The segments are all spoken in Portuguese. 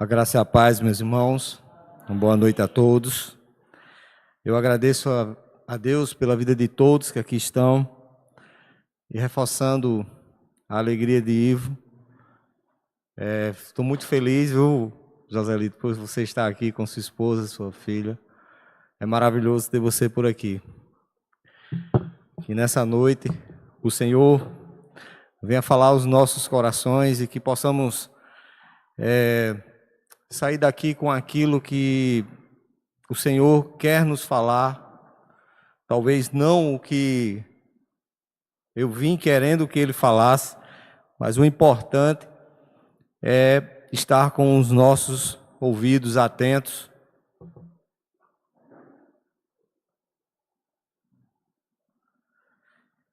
A graça e a paz, meus irmãos. Uma boa noite a todos. Eu agradeço a Deus pela vida de todos que aqui estão e reforçando a alegria de Ivo. Estou muito feliz, viu, Joselito, por você estar aqui com sua esposa, sua filha. É maravilhoso ter você por aqui. Que nessa noite o Senhor venha falar aos nossos corações e que possamos sair daqui com aquilo que o Senhor quer nos falar. Talvez não o que eu vim querendo que Ele falasse, mas o importante é estar com os nossos ouvidos atentos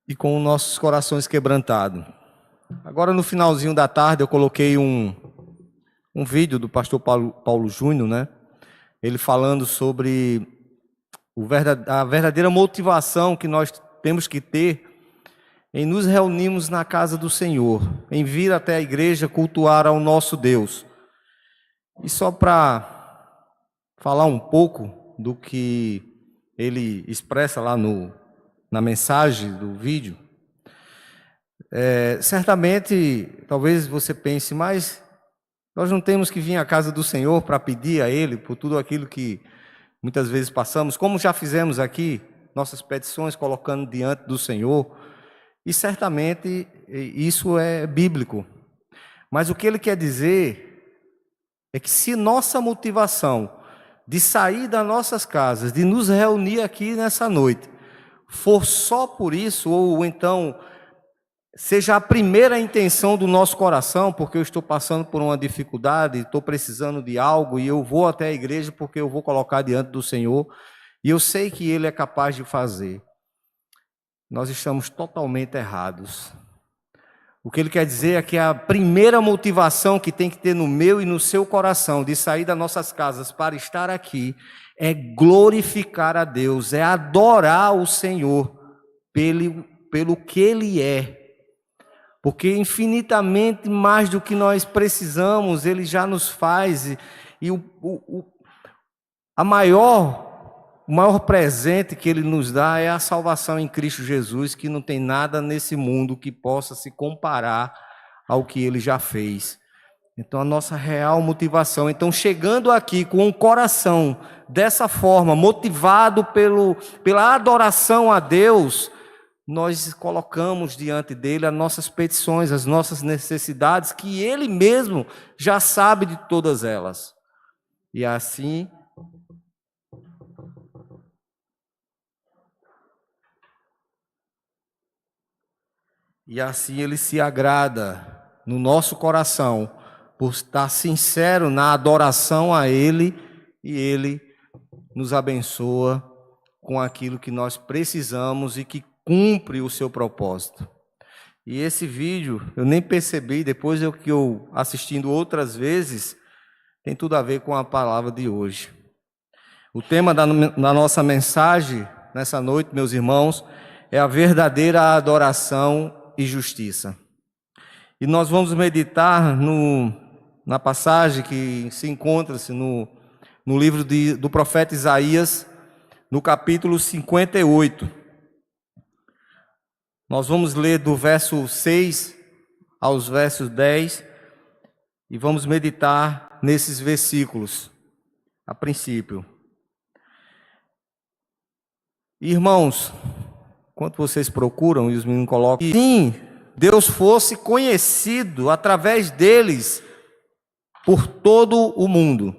e com os nossos corações quebrantados. Agora, no finalzinho da tarde, eu coloquei um vídeo do pastor Paulo Júnior, né? Ele falando sobre a verdadeira motivação que nós temos que ter em nos reunirmos na casa do Senhor, em vir até a igreja cultuar ao nosso Deus. E só para falar um pouco do que ele expressa lá na mensagem do vídeo, certamente, talvez você pense, mas nós não temos que vir à casa do Senhor para pedir a Ele por tudo aquilo que muitas vezes passamos, como já fizemos aqui, nossas petições colocando diante do Senhor, e certamente isso é bíblico. Mas o que ele quer dizer é que se nossa motivação de sair das nossas casas, de nos reunir aqui nessa noite, for só por isso, ou então seja a primeira intenção do nosso coração, porque eu estou passando por uma dificuldade, estou precisando de algo e eu vou até a igreja porque eu vou colocar diante do Senhor e eu sei que Ele é capaz de fazer. Nós estamos totalmente errados. O que Ele quer dizer é que a primeira motivação que tem que ter no meu e no seu coração de sair das nossas casas para estar aqui é glorificar a Deus, é adorar o Senhor pelo que Ele é. Porque infinitamente mais do que nós precisamos, Ele já nos faz. E o maior presente que Ele nos dá é a salvação em Cristo Jesus, que não tem nada nesse mundo que possa se comparar ao que Ele já fez. Então a nossa real motivação, então chegando aqui com o coração dessa forma, motivado pela adoração a Deus, nós colocamos diante dele as nossas petições, as nossas necessidades, que ele mesmo já sabe de todas elas. E assim ele se agrada no nosso coração, por estar sincero na adoração a ele, e ele nos abençoa com aquilo que nós precisamos e que cumpre o seu propósito. E esse vídeo, eu nem percebi, depois que eu assistindo outras vezes, tem tudo a ver com a palavra de hoje. O tema da nossa mensagem, nessa noite, meus irmãos, é a verdadeira adoração e justiça. E nós vamos meditar na passagem que se encontra-se no livro do profeta Isaías, no capítulo 58. Nós vamos ler do verso 6 aos versos 10 e vamos meditar nesses versículos, a princípio. Irmãos, enquanto vocês procuram e os meninos colocam, que sim, Deus fosse conhecido através deles por todo o mundo.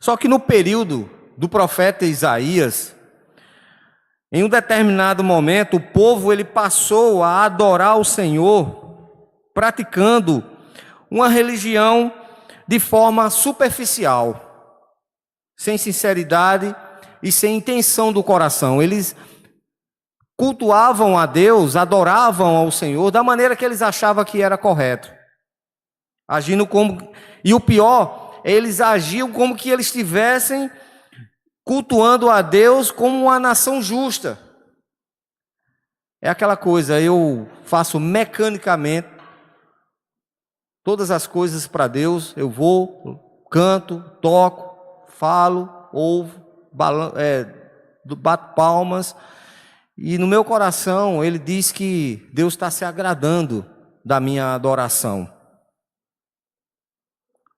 Só que no período do profeta Isaías, em um determinado momento, o povo ele passou a adorar o Senhor, praticando uma religião de forma superficial, sem sinceridade e sem intenção do coração. Eles cultuavam a Deus, adoravam ao Senhor da maneira que eles achavam que era correto, agindo como... E o pior, eles agiam como que eles estivessem cultuando a Deus como uma nação justa. É aquela coisa, eu faço mecanicamente, todas as coisas para Deus. Eu vou, canto, toco, falo, ouvo, bato palmas. E no meu coração ele diz que Deus está se agradando da minha adoração.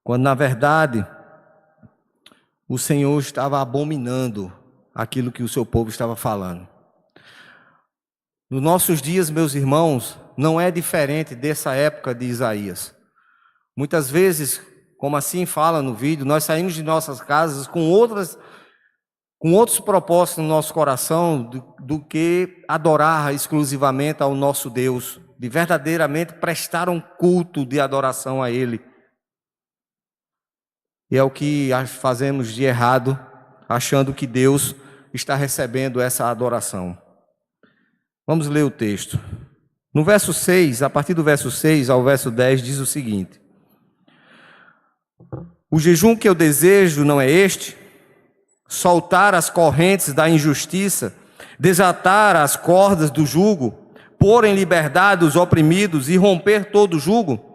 Quando na verdade o Senhor estava abominando aquilo que o seu povo estava falando. Nos nossos dias, meus irmãos, não é diferente dessa época de Isaías. Muitas vezes, como assim fala no vídeo, nós saímos de nossas casas com outros propósitos no nosso coração do que adorar exclusivamente ao nosso Deus, de verdadeiramente prestar um culto de adoração a Ele. E é o que fazemos de errado, achando que Deus está recebendo essa adoração. Vamos ler o texto. No verso 6, a partir do verso 6 ao verso 10, diz o seguinte: o jejum que eu desejo não é este? Soltar as correntes da injustiça, desatar as cordas do jugo, pôr em liberdade os oprimidos e romper todo o jugo?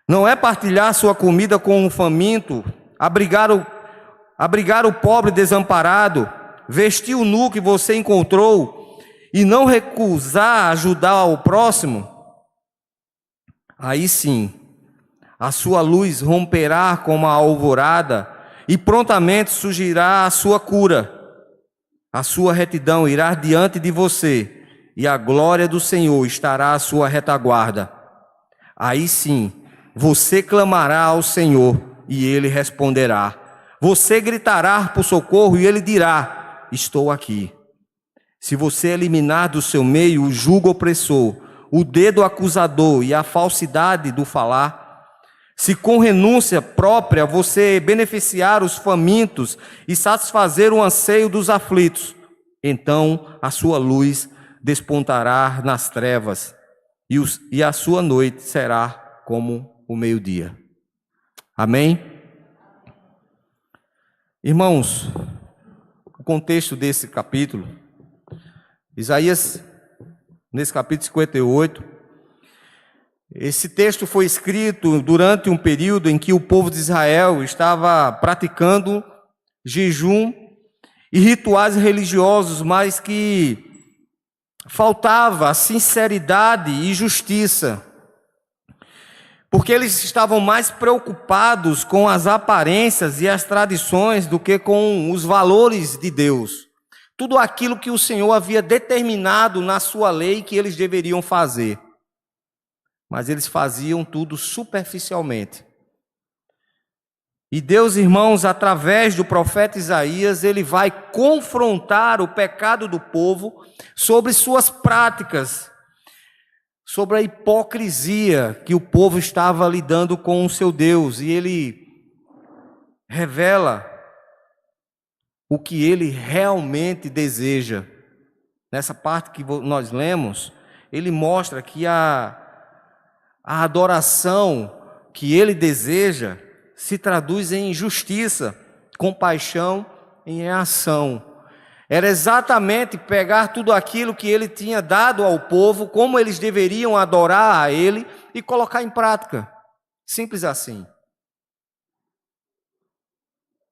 Não é partilhar sua comida com o faminto, abrigar o pobre desamparado, vestir o nu que você encontrou e não recusar ajudar o próximo? Aí sim, a sua luz romperá como a alvorada e prontamente surgirá a sua cura. A sua retidão irá diante de você e a glória do Senhor estará à sua retaguarda. Aí sim, você clamará ao Senhor e Ele responderá. Você gritará por socorro e Ele dirá: estou aqui. Se você eliminar do seu meio o jugo opressor, o dedo acusador e a falsidade do falar, se com renúncia própria você beneficiar os famintos e satisfazer o anseio dos aflitos, então a sua luz despontará nas trevas e a sua noite será como o meio-dia. Amém? Irmãos, o contexto desse capítulo, Isaías, nesse capítulo 58, esse texto foi escrito durante um período em que o povo de Israel estava praticando jejum e rituais religiosos, mas que faltava sinceridade e justiça, porque eles estavam mais preocupados com as aparências e as tradições do que com os valores de Deus. Tudo aquilo que o Senhor havia determinado na sua lei que eles deveriam fazer. Mas eles faziam tudo superficialmente. E Deus, irmãos, através do profeta Isaías, ele vai confrontar o pecado do povo sobre suas práticas, sobre a hipocrisia que o povo estava lidando com o seu Deus. E ele revela o que ele realmente deseja. Nessa parte que nós lemos, ele mostra que a adoração que ele deseja se traduz em justiça, compaixão e em ação. Era exatamente pegar tudo aquilo que ele tinha dado ao povo, como eles deveriam adorar a ele, e colocar em prática. Simples assim.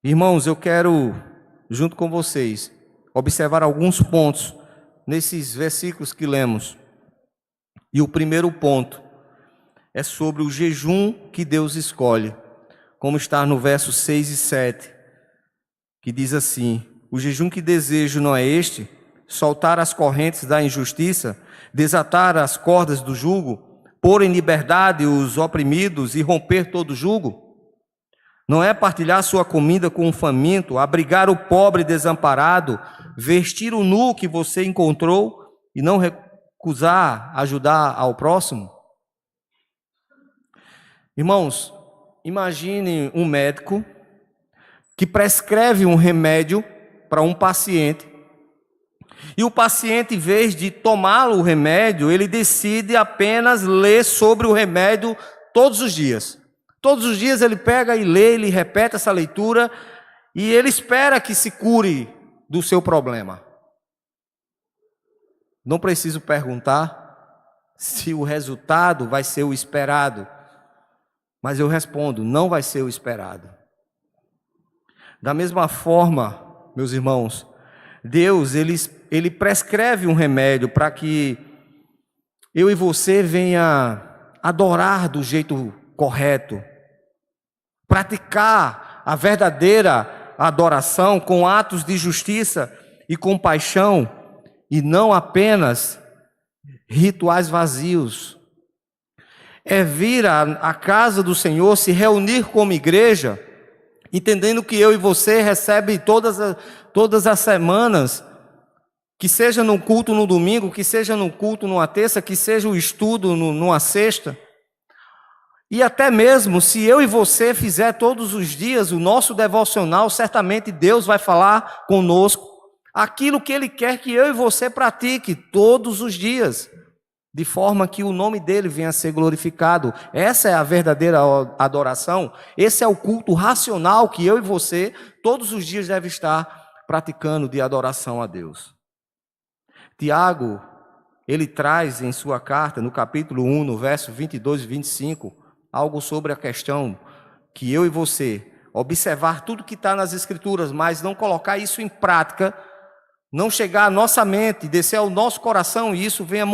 Irmãos, eu quero, junto com vocês, observar alguns pontos nesses versículos que lemos. E o primeiro ponto é sobre o jejum que Deus escolhe, como está no verso 6 e 7, que diz assim: o jejum que desejo não é este? Soltar as correntes da injustiça, desatar as cordas do jugo, pôr em liberdade os oprimidos e romper todo jugo? Não é partilhar sua comida com o faminto, abrigar o pobre desamparado, vestir o nu que você encontrou e não recusar ajudar ao próximo? Irmãos, imagine um médico que prescreve um remédio para um paciente, e o paciente, em vez de tomar o remédio, ele decide apenas ler sobre o remédio todos os dias. Todos os dias ele pega e lê, ele repete essa leitura, e ele espera que se cure do seu problema. Não preciso perguntar se o resultado vai ser o esperado. Mas eu respondo, não vai ser o esperado. Da mesma forma, meus irmãos, Deus, ele prescreve um remédio para que eu e você venha adorar do jeito correto, praticar a verdadeira adoração com atos de justiça e compaixão, e não apenas rituais vazios. É vir à casa do Senhor, se reunir como igreja, entendendo que eu e você recebe todas as semanas, que seja no culto no domingo, que seja no culto numa terça, que seja o estudo numa sexta. E até mesmo se eu e você fizer todos os dias o nosso devocional, certamente Deus vai falar conosco aquilo que Ele quer que eu e você pratique todos os dias, de forma que o nome dEle venha a ser glorificado. Essa é a verdadeira adoração, esse é o culto racional que eu e você todos os dias deve estar praticando de adoração a Deus. Tiago, ele traz em sua carta, no capítulo 1, no verso 22 e 25, algo sobre a questão que eu e você observar tudo que está nas Escrituras, mas não colocar isso em prática, não chegar à nossa mente, descer ao nosso coração, e isso venha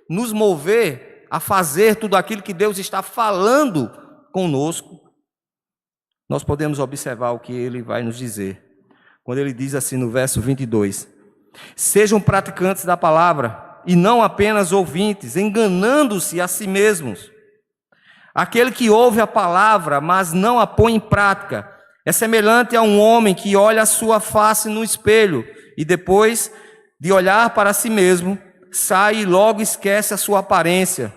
nos mover a fazer tudo aquilo que Deus está falando conosco, nós podemos observar o que Ele vai nos dizer. Quando Ele diz assim no verso 22, sejam praticantes da palavra, e não apenas ouvintes, enganando-se a si mesmos. Aquele que ouve a palavra, mas não a põe em prática, é semelhante a um homem que olha a sua face no espelho e depois de olhar para si mesmo, sai e logo esquece a sua aparência.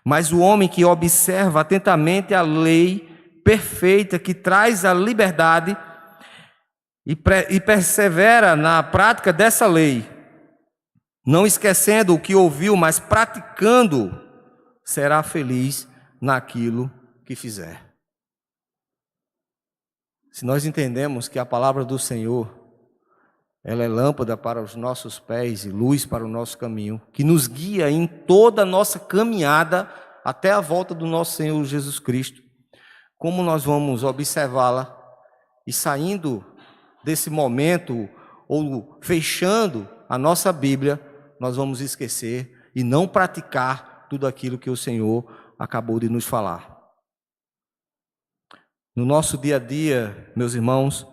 Mas o homem que observa atentamente a lei perfeita que traz a liberdade e persevera na prática dessa lei, não esquecendo o que ouviu, mas praticando, será feliz naquilo que fizer. Se nós entendemos que a palavra do Senhor, ela é lâmpada para os nossos pés e luz para o nosso caminho, que nos guia em toda a nossa caminhada até a volta do nosso Senhor Jesus Cristo, como nós vamos observá-la e saindo desse momento ou fechando a nossa Bíblia, nós vamos esquecer e não praticar tudo aquilo que o Senhor acabou de nos falar. No nosso dia a dia, meus irmãos,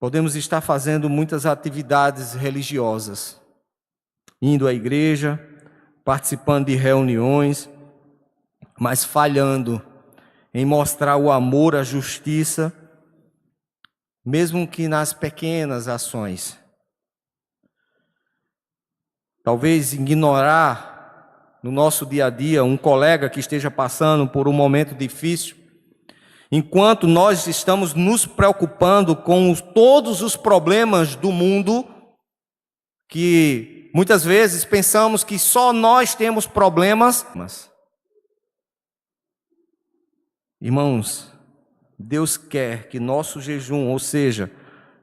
podemos estar fazendo muitas atividades religiosas, indo à igreja, participando de reuniões, mas falhando em mostrar o amor, a justiça, mesmo que nas pequenas ações. Talvez ignorar no nosso dia a dia um colega que esteja passando por um momento difícil, enquanto nós estamos nos preocupando com todos os problemas do mundo, que muitas vezes pensamos que só nós temos problemas. Irmãos, Deus quer que nosso jejum, ou seja,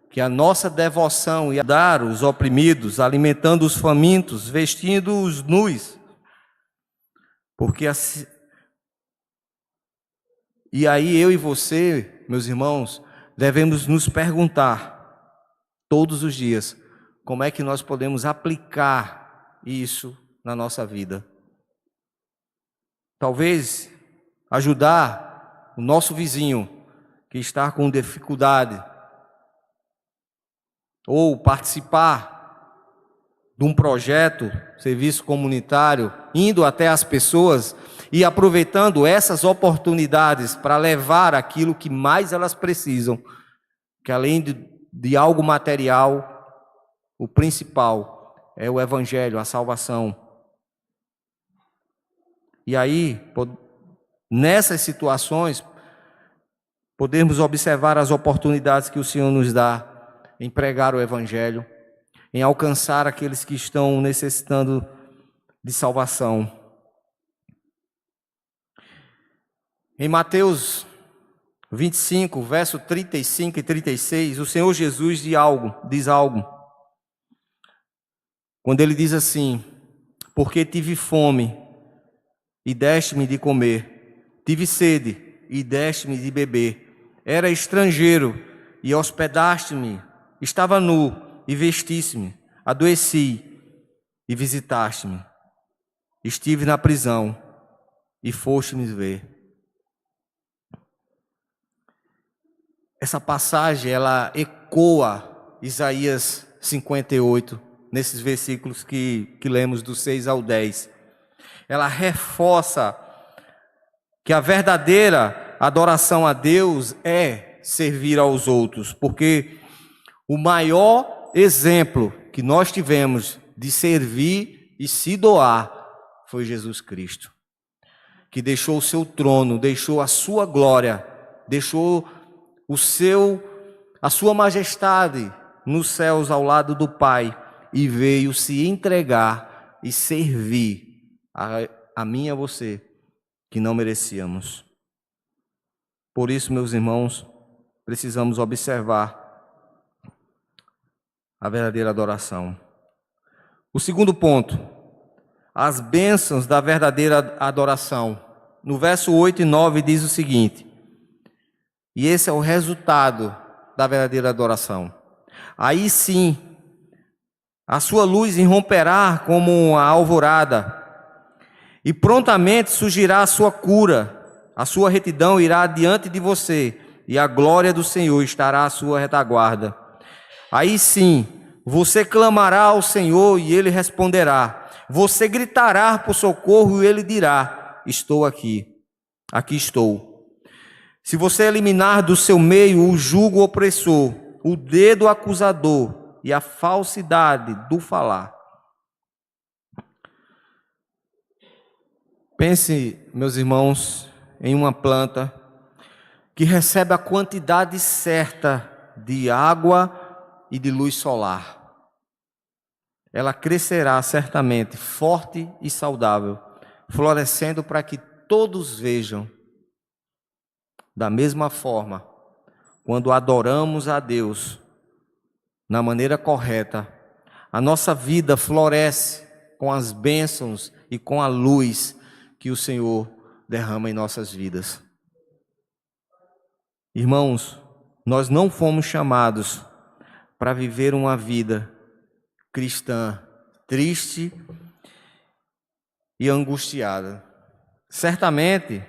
que a nossa devoção e ajudar os oprimidos, alimentando os famintos, vestindo os nus, porque assim, e aí eu e você, meus irmãos, devemos nos perguntar todos os dias, como é que nós podemos aplicar isso na nossa vida? Talvez ajudar o nosso vizinho que está com dificuldade, ou participar de um projeto, serviço comunitário, indo até as pessoas e aproveitando essas oportunidades para levar aquilo que mais elas precisam, que além de algo material, o principal é o Evangelho, a salvação. E aí, nessas situações, podemos observar as oportunidades que o Senhor nos dá em pregar o Evangelho, em alcançar aqueles que estão necessitando de salvação. Em Mateus 25, verso 35 e 36, o Senhor Jesus diz algo. Quando ele diz assim: porque tive fome e deste-me de comer, Tive sede e deste-me de beber. Era estrangeiro e hospedaste-me. Estava nu e vestiste-me. Adoeci e visitaste-me. Estive na prisão e foste-me ver. Essa passagem, ela ecoa Isaías 58, nesses versículos que lemos do 6 ao 10. Ela reforça que a verdadeira adoração a Deus é servir aos outros, porque o maior exemplo que nós tivemos de servir e se doar foi Jesus Cristo, que deixou o seu trono, deixou a sua glória, deixou a sua majestade nos céus ao lado do Pai e veio se entregar e servir a mim e a você, que não merecíamos. Por isso, meus irmãos, precisamos observar a verdadeira adoração. O segundo ponto, as bênçãos da verdadeira adoração. No verso 8 e 9 diz o seguinte: e esse é o resultado da verdadeira adoração. Aí sim, a sua luz irromperá como a alvorada, e prontamente surgirá a sua cura, a sua retidão irá diante de você, e a glória do Senhor estará à sua retaguarda. Aí sim, você clamará ao Senhor e Ele responderá. Você gritará por socorro e Ele dirá: estou aqui, aqui estou. Se você eliminar do seu meio o jugo opressor, o dedo acusador e a falsidade do falar. Pense, meus irmãos, em uma planta que recebe a quantidade certa de água e de luz solar. Ela crescerá certamente forte e saudável, florescendo para que todos vejam. Da mesma forma, quando adoramos a Deus na maneira correta, a nossa vida floresce com as bênçãos e com a luz que o Senhor derrama em nossas vidas. Irmãos, nós não fomos chamados para viver uma vida cristã triste e angustiada. Certamente,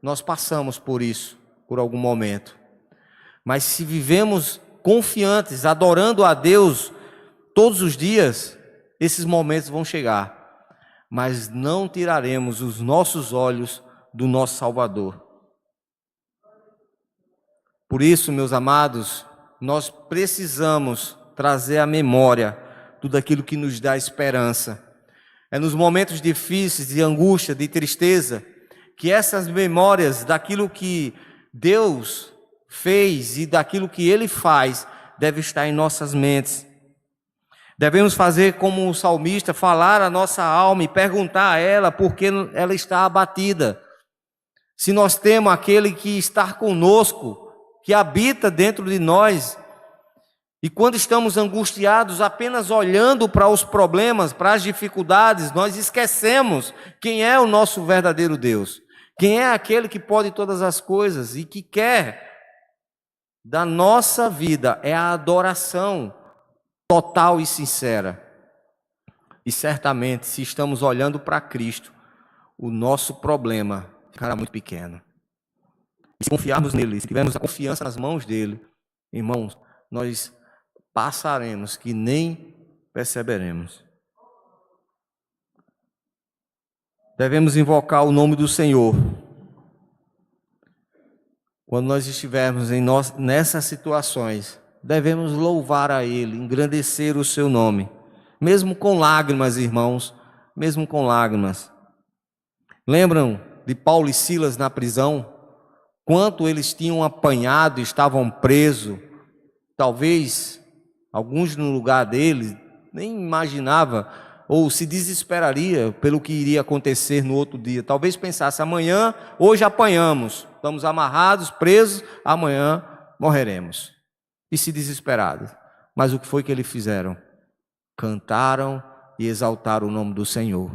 nós passamos por isso, por algum momento. Mas se vivemos confiantes, adorando a Deus todos os dias, esses momentos vão chegar. Mas não tiraremos os nossos olhos do nosso Salvador. Por isso, meus amados, nós precisamos trazer à memória tudo aquilo que nos dá esperança. É nos momentos difíceis, de angústia, de tristeza, que essas memórias daquilo que Deus fez e daquilo que Ele faz deve estar em nossas mentes. Devemos fazer como o salmista, falar a nossa alma e perguntar a ela por que ela está abatida. Se nós temos aquele que está conosco, que habita dentro de nós, e quando estamos angustiados, apenas olhando para os problemas, para as dificuldades, nós esquecemos quem é o nosso verdadeiro Deus. Quem é aquele que pode todas as coisas e que quer da nossa vida é a adoração total e sincera. E certamente, se estamos olhando para Cristo, o nosso problema ficará muito pequeno. E se confiarmos nele, se tivermos a confiança nas mãos dele, irmãos, nós passaremos que nem perceberemos. Devemos invocar o nome do Senhor. Quando nós estivermos nessas situações, devemos louvar a Ele, engrandecer o seu nome, mesmo com lágrimas, irmãos, mesmo com lágrimas. Lembram de Paulo e Silas na prisão? Quanto eles tinham apanhado, estavam presos. Talvez alguns no lugar deles nem imaginava ou se desesperaria pelo que iria acontecer no outro dia. Talvez pensasse: amanhã, hoje apanhamos, estamos amarrados, presos, amanhã morreremos. E se desesperaram. Mas o que foi que eles fizeram? Cantaram e exaltaram o nome do Senhor.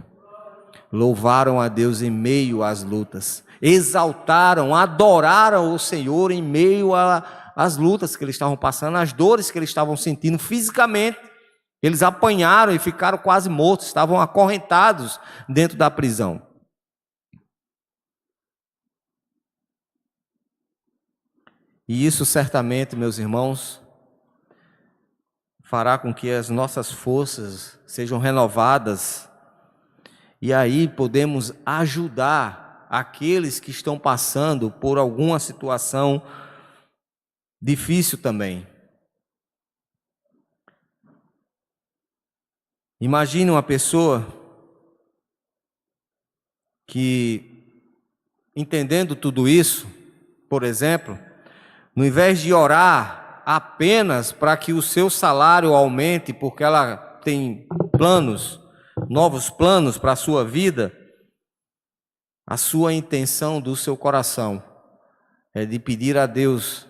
louvaram a Deus em meio às lutas, exaltaram, adoraram o Senhor em meio às lutas que eles estavam passando, as dores que eles estavam sentindo fisicamente. Eles apanharam e ficaram quase mortos, estavam acorrentados dentro da prisão. E isso certamente, meus irmãos, fará com que as nossas forças sejam renovadas, e aí podemos ajudar aqueles que estão passando por alguma situação difícil também. Imagine uma pessoa que, entendendo tudo isso, por exemplo, no invés de orar apenas para que o seu salário aumente, porque ela tem planos, novos planos para a sua vida, a sua intenção do seu coração é de pedir a Deus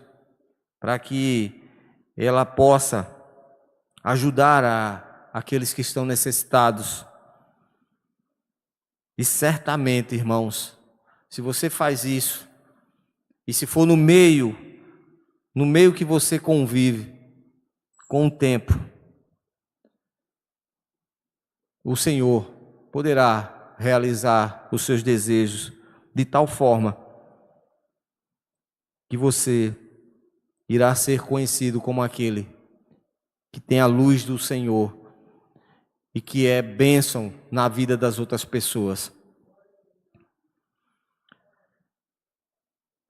para que ela possa ajudar aqueles que estão necessitados. E certamente, irmãos, se você faz isso, e se for no meio que você convive, com o tempo, o Senhor poderá realizar os seus desejos de tal forma que você irá ser conhecido como aquele que tem a luz do Senhor e que é bênção na vida das outras pessoas.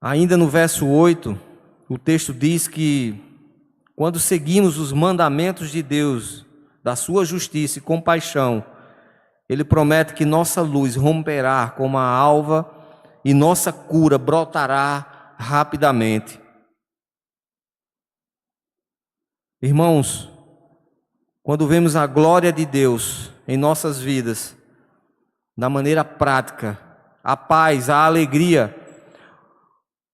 Ainda no verso 8, o texto diz que quando seguimos os mandamentos de Deus, da sua justiça e compaixão, Ele promete que nossa luz romperá como a alva e nossa cura brotará rapidamente. Irmãos, quando vemos a glória de Deus em nossas vidas, da maneira prática, a paz, a alegria,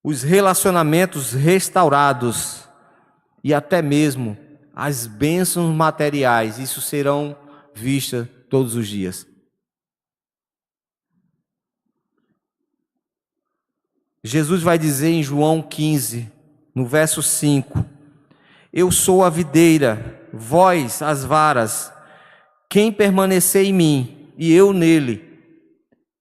os relacionamentos restaurados e até mesmo as bênçãos materiais, isso serão vistas todos os dias. Jesus vai dizer em João 15, no verso 5, eu sou a videira, vós as varas, quem permanecer em mim e eu nele,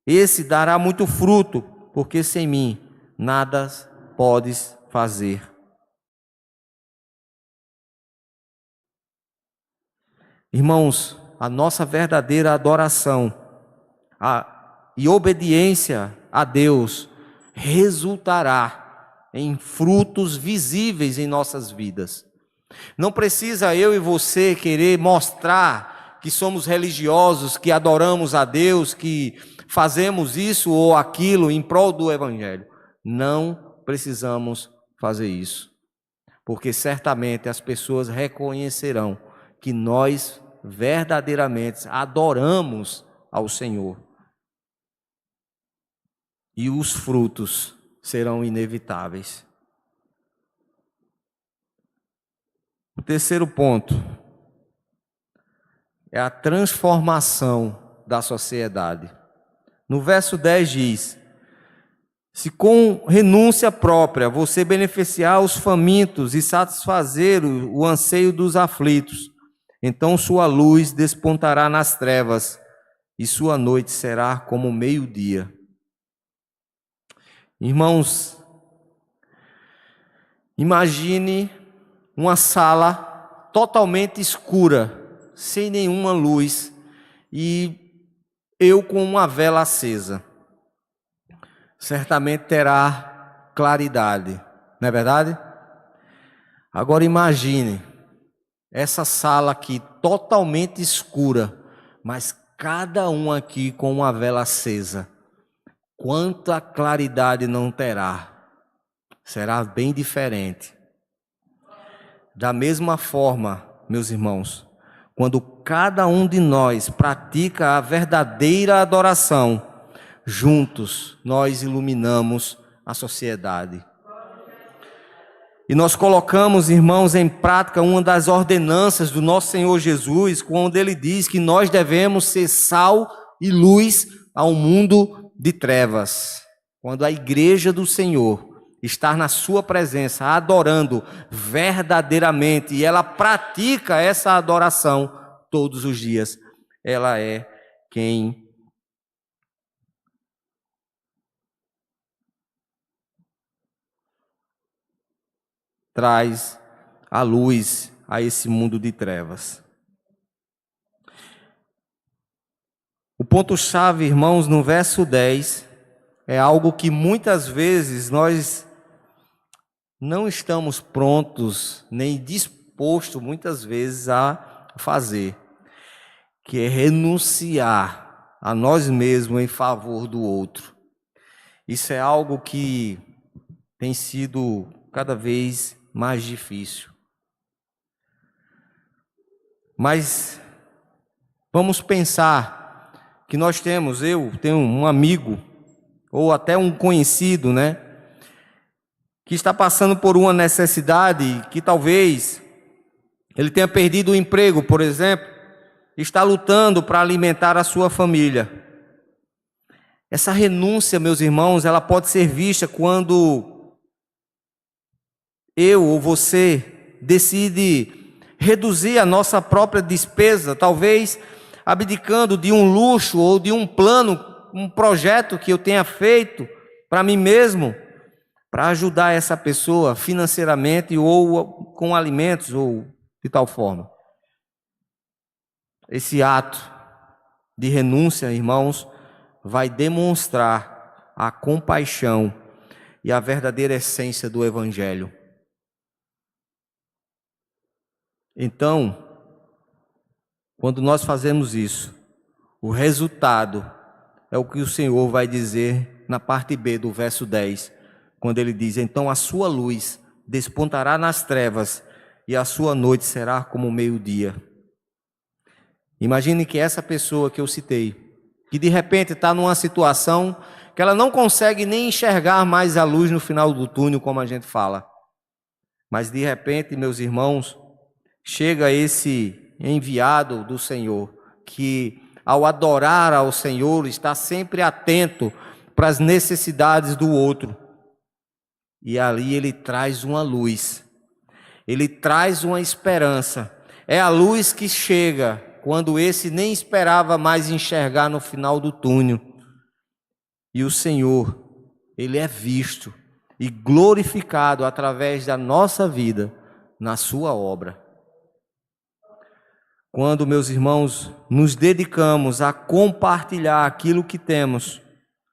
esse dará muito fruto, porque sem mim nada podes fazer. Irmãos, a nossa verdadeira adoração e obediência a Deus resultará em frutos visíveis em nossas vidas. Não precisa eu e você querer mostrar que somos religiosos, que adoramos a Deus, que fazemos isso ou aquilo em prol do Evangelho. Não precisamos fazer isso, porque certamente as pessoas reconhecerão que nós verdadeiramente adoramos ao Senhor. E os frutos serão inevitáveis. O terceiro ponto é a transformação da sociedade. No verso 10 diz: se com renúncia própria você beneficiar os famintos e satisfazer o anseio dos aflitos, então sua luz despontará nas trevas e sua noite será como o meio-dia. Irmãos, imagine uma sala totalmente escura, sem nenhuma luz, e eu com uma vela acesa. Certamente terá claridade, não é verdade? Agora imagine essa sala aqui totalmente escura, mas cada um aqui com uma vela acesa. Quanta claridade não terá? Será bem diferente. Da mesma forma, meus irmãos, quando cada um de nós pratica a verdadeira adoração, juntos nós iluminamos a sociedade. E nós colocamos, irmãos, em prática uma das ordenanças do nosso Senhor Jesus, quando Ele diz que nós devemos ser sal e luz a um mundo de trevas. Quando a igreja do Senhor está na sua presença, adorando verdadeiramente, e ela pratica essa adoração todos os dias, ela é quem traz a luz a esse mundo de trevas. O ponto-chave, irmãos, no verso 10, é algo que muitas vezes nós não estamos prontos, nem dispostos, muitas vezes, a fazer, que é renunciar a nós mesmos em favor do outro. Isso é algo que tem sido cada vez mais difícil. Mas vamos pensar que eu tenho um amigo, ou até um conhecido, né? Que está passando por uma necessidade, que talvez ele tenha perdido o emprego, por exemplo, está lutando para alimentar a sua família. Essa renúncia, meus irmãos, ela pode ser vista quando eu ou você decide reduzir a nossa própria despesa, talvez abdicando de um luxo ou de um plano, um projeto que eu tenha feito para mim mesmo, para ajudar essa pessoa financeiramente ou com alimentos ou de tal forma. Esse ato de renúncia, irmãos, vai demonstrar a compaixão e a verdadeira essência do Evangelho. Então, quando nós fazemos isso, o resultado é o que o Senhor vai dizer na parte B do verso 10, quando ele diz: então a sua luz despontará nas trevas e a sua noite será como o meio-dia. Imagine que essa pessoa que eu citei, que de repente está numa situação que ela não consegue nem enxergar mais a luz no final do túnel, como a gente fala. Mas de repente, meus irmãos, chega esse enviado do Senhor, que ao adorar ao Senhor está sempre atento para as necessidades do outro. E ali ele traz uma luz, ele traz uma esperança. É a luz que chega quando esse nem esperava mais enxergar no final do túnel. E o Senhor, ele é visto e glorificado através da nossa vida na sua obra. Quando, meus irmãos, nos dedicamos a compartilhar aquilo que temos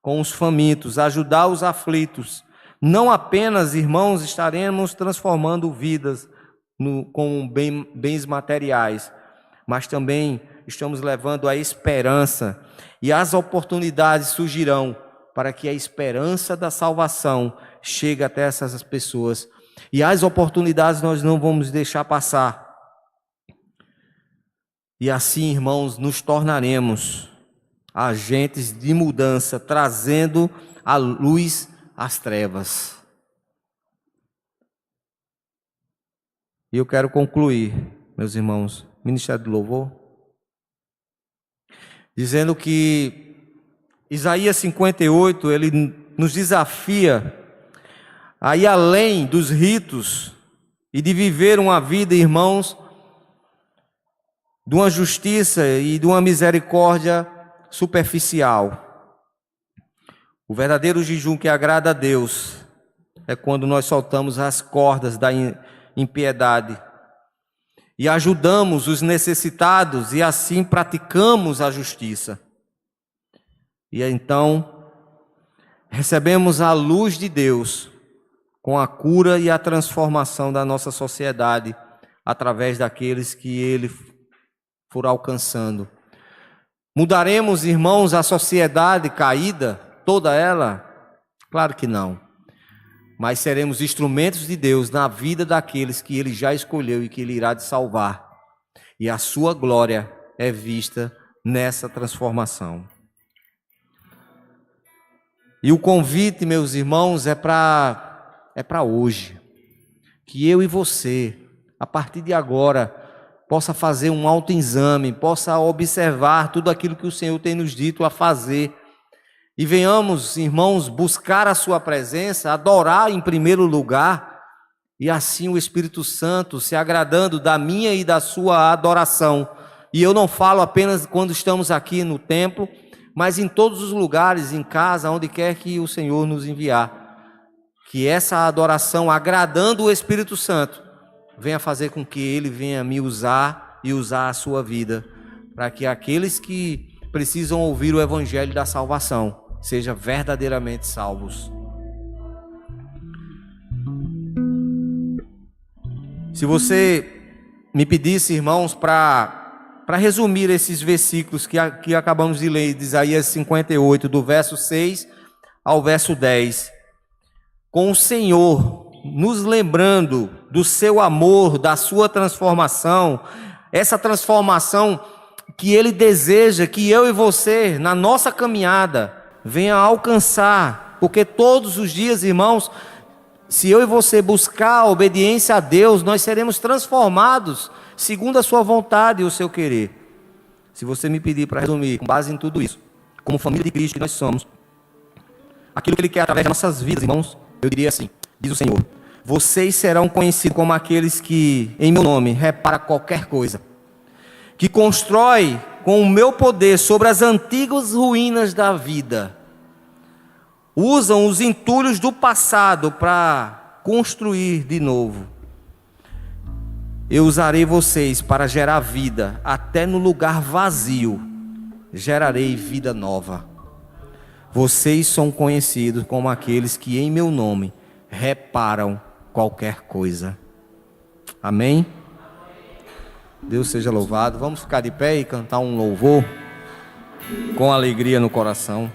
com os famintos, ajudar os aflitos, não apenas, irmãos, estaremos transformando vidas com bens materiais, mas também estamos levando a esperança, e as oportunidades surgirão para que a esperança da salvação chegue até essas pessoas. E as oportunidades nós não vamos deixar passar. E assim, irmãos, nos tornaremos agentes de mudança, trazendo a luz às trevas. E eu quero concluir, meus irmãos, Ministério do Louvor, dizendo que Isaías 58, ele nos desafia a ir além dos ritos e de viver uma vida, irmãos, de uma justiça e de uma misericórdia superficial. O verdadeiro jejum que agrada a Deus é quando nós soltamos as cordas da impiedade e ajudamos os necessitados e assim praticamos a justiça. E então recebemos a luz de Deus com a cura e a transformação da nossa sociedade através daqueles que Ele for alcançando. Mudaremos, irmãos, a sociedade caída, toda ela? Claro que não. Mas seremos instrumentos de Deus na vida daqueles que Ele já escolheu e que Ele irá salvar. E a sua glória é vista nessa transformação. E o convite, meus irmãos, é para hoje. Que eu e você, a partir de agora, possa fazer um autoexame, possa observar tudo aquilo que o Senhor tem nos dito a fazer e venhamos, irmãos, buscar a sua presença, adorar em primeiro lugar, e assim o Espírito Santo se agradando da minha e da sua adoração. E eu não falo apenas quando estamos aqui no templo, mas em todos os lugares, em casa, onde quer que o Senhor nos enviar. Que essa adoração, agradando o Espírito Santo, venha fazer com que Ele venha me usar e usar a sua vida, para que aqueles que precisam ouvir o Evangelho da salvação sejam verdadeiramente salvos. Se você me pedisse, irmãos, para resumir esses versículos que acabamos de ler, de Isaías 58, do verso 6 ao verso 10, com o Senhor nos lembrando do seu amor, da sua transformação, essa transformação que Ele deseja que eu e você, na nossa caminhada, venha alcançar, porque todos os dias, irmãos, se eu e você buscar a obediência a Deus, nós seremos transformados segundo a sua vontade e o seu querer. Se você me pedir para resumir, com base em tudo isso, como família de Cristo que nós somos, aquilo que Ele quer através das nossas vidas, irmãos, eu diria assim, diz o Senhor: vocês serão conhecidos como aqueles que, em meu nome, repara qualquer coisa, que constrói com o meu poder sobre as antigas ruínas da vida, usam os entulhos do passado para construir de novo. Eu usarei vocês para gerar vida, até no lugar vazio gerarei vida nova. Vocês são conhecidos como aqueles que em meu nome reparam qualquer coisa. Amém? Deus seja louvado. Vamos ficar de pé e cantar um louvor com alegria no coração.